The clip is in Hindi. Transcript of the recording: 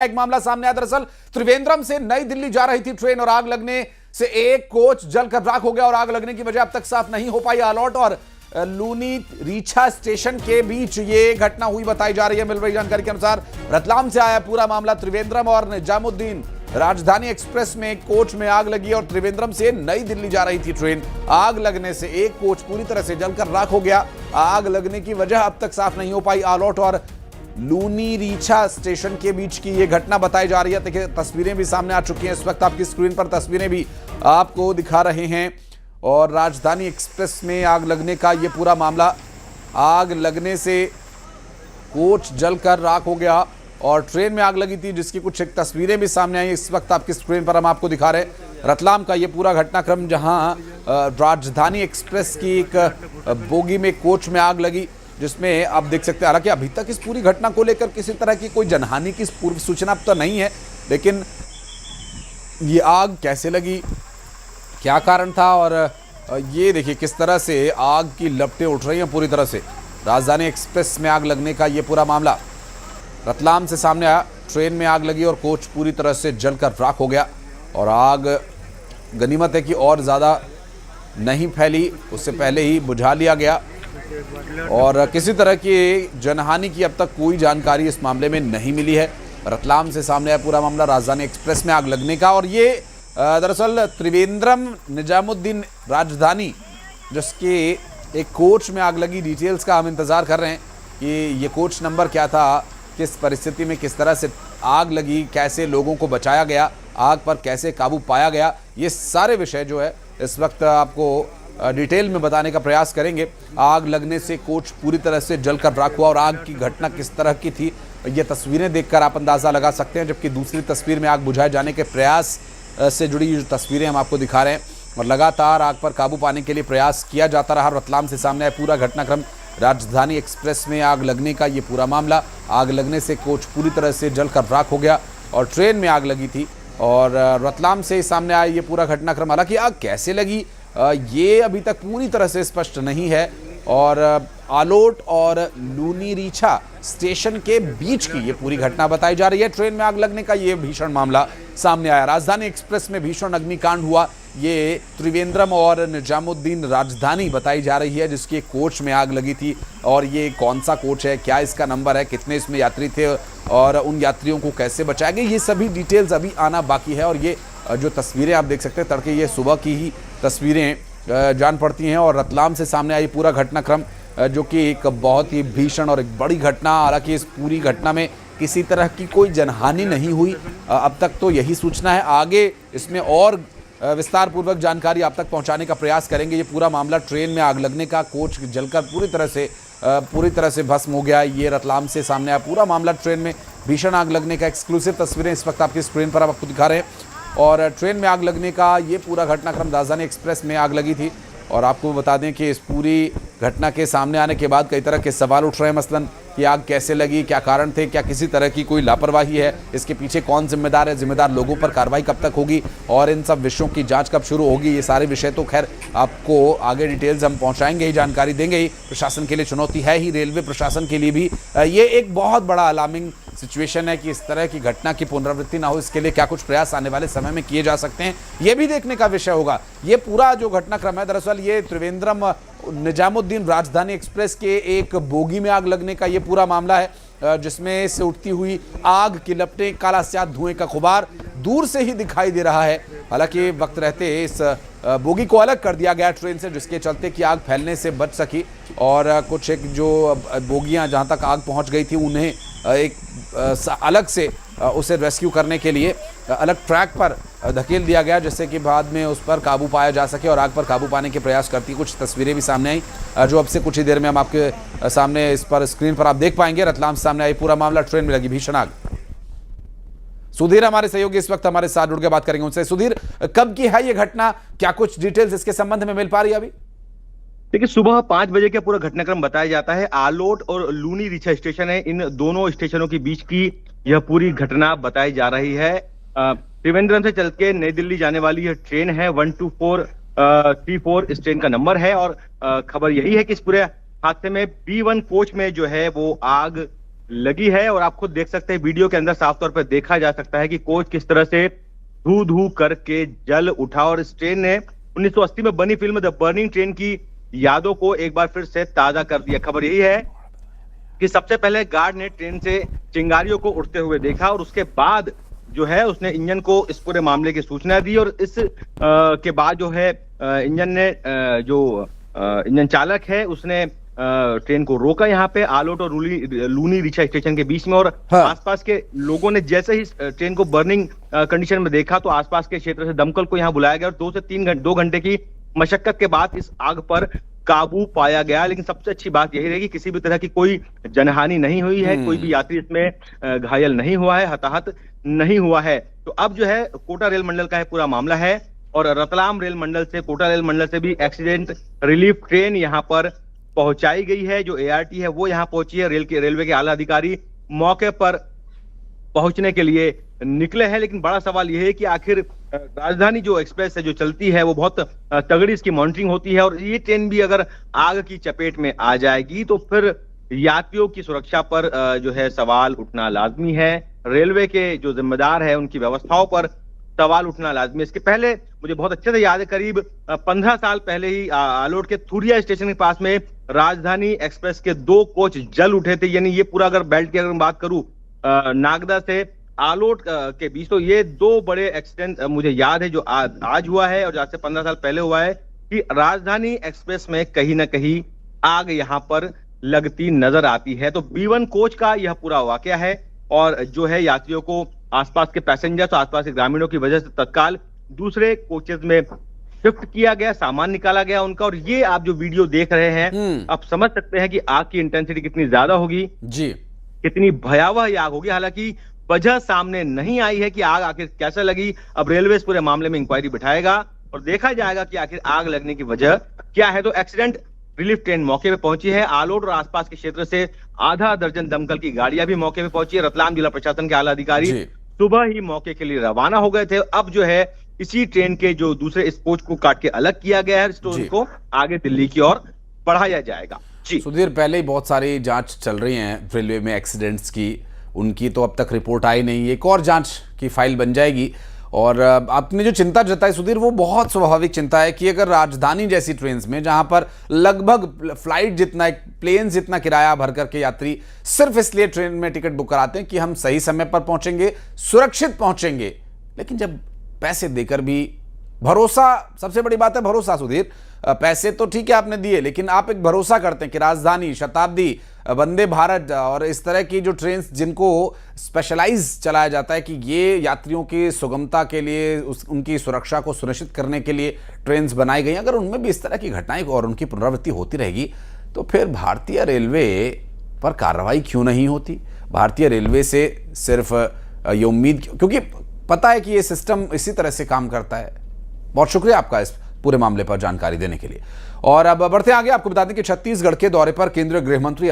एक मामला सामने आया। दरअसल त्रिवेंद्रम से नई दिल्ली जा रही थी ट्रेन और आग लगने से एक कोच जलकर राख हो गया और आग लगने की वजह अब तक साफ नहीं हो पाई। आलोट और लूनी रीछा स्टेशन के बीच ये घटना हुई बताई जा रही है। मिल रही जानकारी के अनुसार रतलाम से आया पूरा मामला। त्रिवेंद्रम और निजामुद्दीन राजधानी एक्सप्रेस में कोच में आग लगी और त्रिवेंद्रम से नई दिल्ली जा रही थी ट्रेन। आग लगने से एक कोच पूरी तरह से जलकर राख हो गया। आग लगने की वजह अब तक साफ नहीं हो पाई। आलोट और लूनी रीछा स्टेशन के बीच की यह घटना बताई जा रही है। देखिए तस्वीरें भी सामने आ चुकी हैं। इस वक्त आपकी स्क्रीन पर तस्वीरें भी आपको दिखा रहे हैं और राजधानी एक्सप्रेस में आग लगने का यह पूरा मामला। आग लगने से कोच जलकर राख हो गया और ट्रेन में आग लगी थी जिसकी कुछ एक तस्वीरें भी सामने आई। इस वक्त आपकी स्क्रीन पर हम आपको दिखा रहे हैं रतलाम का यह पूरा घटनाक्रम, जहां राजधानी एक्सप्रेस की एक बोगी में कोच में आग लगी, जिसमें आप देख सकते हैं। हालांकि अभी तक इस पूरी घटना को लेकर किसी तरह की कोई जनहानि की पूर्व सूचना तो नहीं है, लेकिन ये आग कैसे लगी, क्या कारण था, और ये देखिए किस तरह से आग की लपटें उठ रही हैं पूरी तरह से। राजधानी एक्सप्रेस में आग लगने का ये पूरा मामला रतलाम से सामने आया। ट्रेन में आग लगी और कोच पूरी तरह से जलकर राख हो गया और आग गनीमत है कि और ज़्यादा नहीं फैली, उससे पहले ही बुझा लिया गया और किसी तरह की जनहानि की अब तक कोई जानकारी इस मामले में नहीं मिली है। रतलाम से सामने आया पूरा मामला राजधानी एक्सप्रेस में आग लगने का और ये दरअसल त्रिवेंद्रम निजामुद्दीन राजधानी जिसके एक कोच में आग लगी। डिटेल्स का हम इंतज़ार कर रहे हैं कि ये कोच नंबर क्या था, किस परिस्थिति में किस तरह से आग लगी, कैसे लोगों को बचाया गया, आग पर कैसे काबू पाया गया, ये सारे विषय जो है इस वक्त आपको डिटेल में बताने का प्रयास करेंगे। आग लगने से कोच पूरी तरह से जलकर राख हुआ और आग की घटना किस तरह की थी ये तस्वीरें देखकर आप अंदाज़ा लगा सकते हैं। जबकि दूसरी तस्वीर में आग बुझाए जाने के प्रयास से जुड़ी जो तस्वीरें हम आपको दिखा रहे हैं और लगातार आग पर काबू पाने के लिए प्रयास किया जाता रहा। रतलाम से सामने आया पूरा घटनाक्रम, राजधानी एक्सप्रेस में आग लगने का ये पूरा मामला। आग लगने से कोच पूरी तरह से जलकर राख हो गया और ट्रेन में आग लगी थी और रतलाम से सामने आया ये पूरा घटनाक्रम। हालांकि आग कैसे लगी ये अभी तक पूरी तरह से स्पष्ट नहीं है और आलोट और लूनी रीछा स्टेशन के बीच की ये पूरी घटना बताई जा रही है। ट्रेन में आग लगने का ये भीषण मामला सामने आया। राजधानी एक्सप्रेस में भीषण अग्निकांड हुआ। ये त्रिवेंद्रम और निजामुद्दीन राजधानी बताई जा रही है जिसकी कोच में आग लगी थी और ये कौन सा कोच है, क्या इसका नंबर है, कितने इसमें यात्री थे और उन यात्रियों को कैसे बचाया गया, ये सभी डिटेल्स अभी आना बाकी है। और ये जो तस्वीरें आप देख सकते हैं तड़के ये सुबह की ही तस्वीरें जान पड़ती हैं और रतलाम से सामने आई पूरा घटनाक्रम जो कि एक बहुत ही भीषण और एक बड़ी घटना। हालांकि इस पूरी घटना में किसी तरह की कोई जनहानि नहीं हुई अब तक, तो यही सूचना है। आगे इसमें और विस्तार पूर्वक जानकारी आप तक पहुंचाने का प्रयास करेंगे। ये पूरा मामला ट्रेन में आग लगने का, कोच जलकर पूरी तरह से भस्म हो गया। ये रतलाम से सामने आया पूरा मामला, ट्रेन में भीषण आग लगने का। एक्सक्लूसिव तस्वीरें इस वक्त आपकी स्क्रीन पर आपको दिखा रहे हैं और ट्रेन में आग लगने का ये पूरा घटनाक्रम राजधानी एक्सप्रेस में आग लगी थी। और आपको बता दें कि इस पूरी घटना के सामने आने के बाद कई तरह के सवाल उठ रहे हैं, मसलन कि आग कैसे लगी, क्या कारण थे, क्या किसी तरह की कोई लापरवाही है, इसके पीछे कौन जिम्मेदार है, जिम्मेदार लोगों पर कार्रवाई कब तक होगी और इन सब विषयों की जांच कब शुरू होगी। ये सारे विषय तो खैर आपको आगे डिटेल्स हम पहुंचाएंगे ही, जानकारी देंगे ही। प्रशासन के लिए चुनौती है ही, रेलवे प्रशासन के लिए भी ये एक बहुत बड़ा अलार्मिंग सिचुएशन है कि इस तरह की घटना की पुनरावृत्ति ना हो। इसके लिए क्या कुछ प्रयास आने वाले समय में किए जा सकते हैं ये भी देखने का विषय होगा। ये पूरा जो घटनाक्रम है दरअसल ये त्रिवेंद्रम निजामुद्दीन राजधानी एक्सप्रेस के एक बोगी में आग लगने का ये पूरा मामला है जिसमें से उठती हुई आग की लपटें, काला स्याह धुएं का गुबार दूर से ही दिखाई दे रहा है। हालांकि वक्त रहते इस बोगी को अलग कर दिया गया ट्रेन से, जिसके चलते कि आग फैलने से बच सकी और कुछ एक जो बोगियां जहां तक आग पहुंच गई थी उन्हें एक अलग से उसे रेस्क्यू करने के लिए अलग ट्रैक पर धकेल दिया गया जिससे कि बाद में उस पर काबू पाया जा सके और आग पर काबू पाने के प्रयास करती कुछ तस्वीरें भी सामने आई जो अब से कुछ ही देर में हम आपके सामने इस पर स्क्रीन पर आप देख पाएंगे। रतलाम से सामने आई पूरा मामला, ट्रेन में लगी भीषण आग। सुधीर हमारे सहयोगी इस वक्त हमारे साथ जुड़ के बात करेंगे उनसे। सुधीर, कब की है ये घटना, क्या कुछ डिटेल्स इसके संबंध में मिल पा रही है अभी? देखिए सुबह 5 बजे का पूरा घटनाक्रम बताया जाता है। आलोट और लूनी रीछा स्टेशन है, इन दोनों स्टेशनों के बीच की यह पूरी घटना बताई जा रही है। त्रिवेंद्रम से चल के नई दिल्ली जाने वाली यह ट्रेन है, 12434 इस ट्रेन का नंबर है और खबर यही है कि इस पूरे हादसे में B1 कोच में जो है वो आग लगी है और आप खुद देख सकते हैं वीडियो के अंदर साफ तौर पर देखा जा सकता है कि कोच किस तरह से धू धू करके जल उठा और इस ट्रेन ने 1980 में बनी फिल्म द बर्निंग ट्रेन की यादों को एक बार फिर से ताजा कर दिया। खबर यही है कि सबसे पहले गार्ड ने ट्रेन से चिंगारियों को उड़ते हुए देखा और उसके बाद जो है उसने इंजन को इस पूरे मामले की सूचना दी और इस के बाद जो है इंजन ने जो इंजन चालक है उसने ट्रेन को रोका यहाँ पे आलोट और लूनी रिचा स्टेशन के बीच में और आसपास के लोगों ने जैसे ही ट्रेन को बर्निंग कंडीशन में देखा तो आसपास के क्षेत्र से दमकल को यहाँ बुलाया गया और 2 से 2 घंटे की मशक्कत के बाद इस आग पर काबू पाया गया। लेकिन सबसे अच्छी बात यही रही कि किसी भी तरह की कोई जनहानि नहीं हुई है, कोई भी यात्री इसमें घायल नहीं हुआ है, हताहत नहीं हुआ है। तो अब जो है कोटा रेल मंडल का है पूरा मामला है और रतलाम रेल मंडल से कोटा रेल मंडल से भी एक्सीडेंट रिलीफ ट्रेन यहाँ पर पहुंचाई गई है। जो एआरटी है वो यहाँ पहुंची है, रेलवे के आला अधिकारी मौके पर पहुंचने के लिए निकले हैं। लेकिन बड़ा सवाल यह है कि आखिर राजधानी जो एक्सप्रेस है जो चलती है वो बहुत तगड़ी इसकी मॉनिटरिंग होती है और ये ट्रेन भी अगर आग की चपेट में आ जाएगी तो फिर यात्रियों की सुरक्षा पर जो है सवाल उठना लाजमी है। रेलवे के जो जिम्मेदार है उनकी व्यवस्थाओं पर सवाल उठना लाजमी है। इसके पहले मुझे बहुत अच्छे से याद है, करीब 15 साल पहले ही आलोट के थुरिया स्टेशन के पास में राजधानी एक्सप्रेस के 2 कोच जल उठे थे। यानी ये पूरा अगर बेल्ट की अगर बात करूं नागदा से आलोट के बीच, तो ये 2 बड़े एक्सीडेंट मुझे याद है जो आज हुआ है और आज से 15 साल पहले हुआ है कि राजधानी एक्सप्रेस में कहीं ना कहीं आग यहां पर लगती नजर आती है। तो B1 कोच का यह पूरा वाकया है और जो है यात्रियों को आसपास के पैसेंजर्स आसपास के ग्रामीणों की वजह से तत्काल दूसरे कोचेस में शिफ्ट किया गया, सामान निकाला गया उनका। और ये आप जो वीडियो देख रहे हैं आप समझ सकते हैं कि आग की इंटेंसिटी कितनी ज्यादा होगी जी, कितनी भयावह ये आग होगी। हालांकि वजह सामने नहीं आई है कि आग आखिर कैसे लगी। अब रेलवे इस पूरे मामले में इंक्वायरी बिठाएगा और देखा जाएगा कि आखिर आग लगने की वजह क्या है। तो एक्सीडेंट रिलीफ ट्रेन मौके पे पहुंची है। आलोट और आसपास के क्षेत्र से आधा दर्जन दमकल की गाड़ियां भी मौके पे पहुंची है। रतलाम जिला प्रशासन के आला अधिकारी सुबह ही मौके के लिए रवाना हो गए थे। अब जो है इसी ट्रेन के जो दूसरे इस कोच को काट के अलग किया गया है, स्टोन को आगे दिल्ली की ओर बढ़ाया जाएगा। जी सुधीर, पहले ही बहुत सारी जांच चल रही हैं रेलवे में एक्सीडेंट्स की, उनकी तो अब तक रिपोर्ट आई नहीं, एक और जांच की फाइल बन जाएगी। और आपने जो चिंता जताई सुधीर वो बहुत स्वाभाविक चिंता है कि अगर राजधानी जैसी ट्रेन में जहां पर लगभग फ्लाइट जितना, एक प्लेन जितना किराया भर करके यात्री सिर्फ इसलिए ट्रेन में टिकट बुक कराते हैं कि हम सही समय पर पहुंचेंगे, सुरक्षित पहुंचेंगे, लेकिन जब पैसे देकर भी भरोसा, सबसे बड़ी बात है भरोसा सुधीर, पैसे तो ठीक है आपने दिए लेकिन आप एक भरोसा करते हैं कि राजधानी, शताब्दी, वंदे भारत और इस तरह की जो ट्रेन जिनको स्पेशलाइज चलाया जाता है कि ये यात्रियों की सुगमता के लिए, उनकी सुरक्षा को सुनिश्चित करने के लिए ट्रेन बनाई गई, अगर उनमें भी इस तरह की घटनाएं और उनकी पुनरावृत्ति होती रहेगी तो फिर भारतीय रेलवे पर कार्रवाई क्यों नहीं होती? भारतीय रेलवे से सिर्फ ये उम्मीद, क्योंकि पता है कि ये सिस्टम इसी तरह से काम करता है। बहुत शुक्रिया आपका इस पूरे मामले पर जानकारी देने के लिए। और अब बढ़ते आगे, आपको बता दें कि छत्तीसगढ़ के दौरे पर केंद्रीय गृह मंत्री